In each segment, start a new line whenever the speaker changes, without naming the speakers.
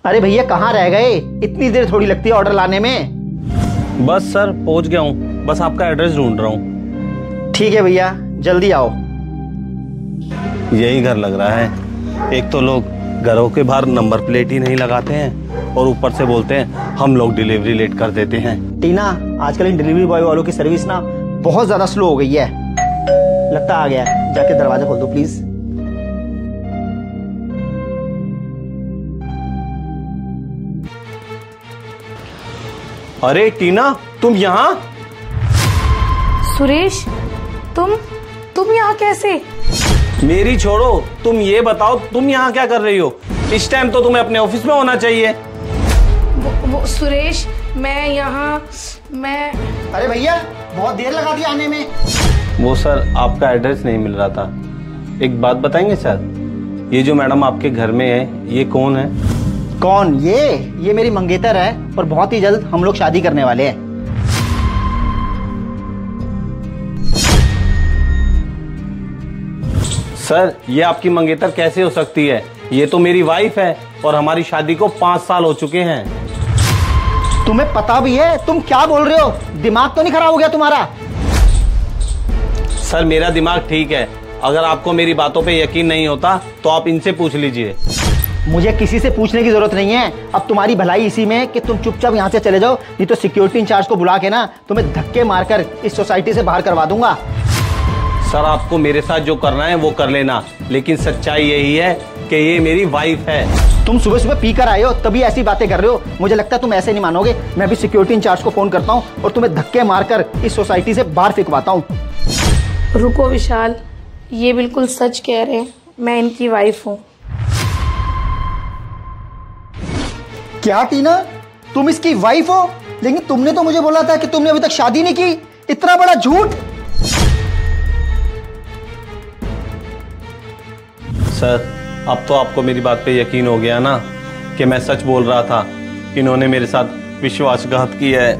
अरे भैया कहाँ रह गए? इतनी देर थोड़ी लगती है ऑर्डर लाने में।
बस सर पहुंच गया हूँ, बस आपका एड्रेस ढूंढ रहा हूँ।
ठीक है भैया, जल्दी आओ।
यही घर लग रहा है। एक तो लोग घरों के बाहर नंबर प्लेट ही नहीं लगाते हैं और ऊपर से बोलते हैं हम लोग डिलीवरी लेट कर देते हैं।
टीना, आजकल इन डिलीवरी बॉय वालों की सर्विस ना बहुत ज्यादा स्लो हो गई है। लगता आ गया है, जाके दरवाजा खोल दो प्लीज।
अरे टीना, तुम यहाँ?
सुरेश, तुम यहाँ कैसे?
मेरी छोड़ो, तुम ये बताओ तुम यहाँ क्या कर रही हो? इस टाइम तो तुम्हें अपने ऑफिस में होना चाहिए।
वो सुरेश, मैं
अरे भैया बहुत देर लगा दी आने में।
वो सर आपका एड्रेस नहीं मिल रहा था। एक बात बताएंगे सर, ये जो मैडम आपके घर में है ये कौन है?
कौन? ये मेरी मंगेतर है और बहुत ही जल्द हम लोग शादी करने वाले हैं।
सर ये आपकी मंगेतर कैसे हो सकती है? ये तो मेरी वाइफ है और हमारी शादी को 5 साल हो चुके हैं।
तुम्हें पता भी है? तुम क्या बोल रहे हो? दिमाग तो नहीं खराब हो गया तुम्हारा?
सर मेरा दिमाग ठीक है। अगर आपको मेरी बातों पे यकीन नहीं होता तो आप इनसे पूछ लीजिए।
मुझे किसी से पूछने की जरूरत नहीं है। अब तुम्हारी भलाई इसी में कि तुम चुपचाप यहाँ से चले जाओ, नहीं तो सिक्योरिटी इंचार्ज को बुला के ना तुम्हें धक्के मारकर इस सोसाइटी से बाहर करवा दूंगा।
सर आपको मेरे साथ जो करना है वो कर लेना, लेकिन सच्चाई यही है कि ये मेरी वाइफ है।
तुम सुबह सुबह पी कर आए हो तभी ऐसी बातें कर रहे हो। मुझे लगता है तुम ऐसे नहीं मानोगे। मैं भी सिक्योरिटी इंचार्ज को फोन करता हूँ और तुम्हें धक्के मारकर इस सोसाइटी से बाहर फेंकवाता हूँ।
रुको विशाल, ये बिल्कुल सच कह रहे हैं, मैं इनकी वाइफ हूँ।
क्या टीना, तुम इसकी वाइफ हो? लेकिन तुमने तो मुझे बोला था कि तुमने अभी तक शादी नहीं की। इतना बड़ा झूठ!
सर अब तो आपको मेरी बात पे यकीन हो गया ना कि मैं सच बोल रहा था। इन्होंने मेरे साथ विश्वासघात किया है।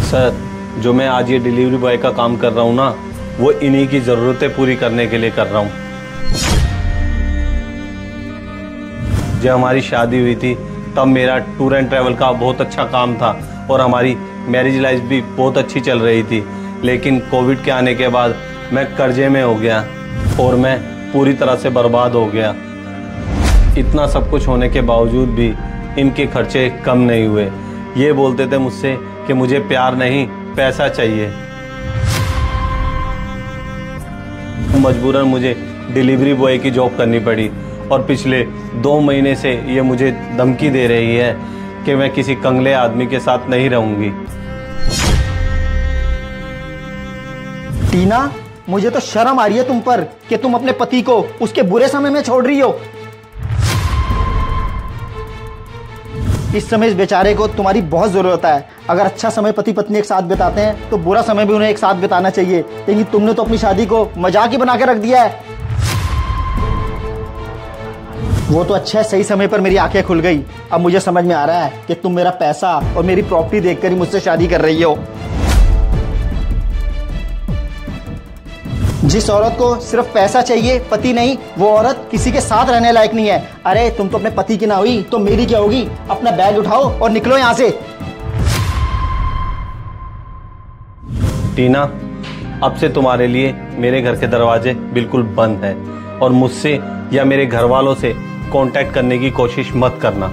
सर जो मैं आज ये डिलीवरी बॉय का काम कर रहा हूँ ना, वो इन्हीं की जरूरतें पूरी करने के लिए कर रहा हूँ। जब हमारी शादी हुई थी तब मेरा टूर एंड ट्रैवल का बहुत अच्छा काम था और हमारी मैरिज लाइफ भी बहुत अच्छी चल रही थी। लेकिन कोविड के आने के बाद मैं कर्जे में हो गया और मैं पूरी तरह से बर्बाद हो गया। इतना सब कुछ होने के बावजूद भी इनके खर्चे कम नहीं हुए। ये बोलते थे मुझसे कि मुझे प्यार नहीं पैसा चाहिए। मजबूरन मुझे डिलीवरी बॉय की जॉब करनी पड़ी और पिछले 2 महीने से ये मुझे धमकी दे रही है कि मैं किसी कंगले आदमी के साथ नहीं रहूंगी।
टीना, मुझे तो शर्म आ रही है तुम पर कि तुम अपने पति को उसके बुरे समय में छोड़ रही हो। इस समय इस बेचारे को तुम्हारी बहुत जरूरत है। अगर अच्छा समय पति पत्नी एक साथ बिताते हैं तो बुरा समय भी उन्हें एक साथ बिताना चाहिए। लेकिन तुमने तो अपनी शादी को मजाक ही बना के रख दिया है। वो तो अच्छा है, सही समय पर मेरी आंखें खुल गई। अब मुझे समझ में आ रहा है कि तुम मेरा पैसा और मेरी प्रॉपर्टी देखकर ही मुझसे शादी कर रही हो। जिस औरत को सिर्फ पैसा चाहिए, पति नहीं, वो औरत किसी के साथ रहने लायक नहीं है। अरे तुम तो अपने पति की ना हुई तो मेरी क्या होगी? अपना बैग उठाओ और निकलो यहाँ से।
टीना, अब से तुम्हारे लिए मेरे घर के दरवाजे बिल्कुल बंद हैं और मुझसे या मेरे घर वालों से कांटेक्ट करने की कोशिश मत करना।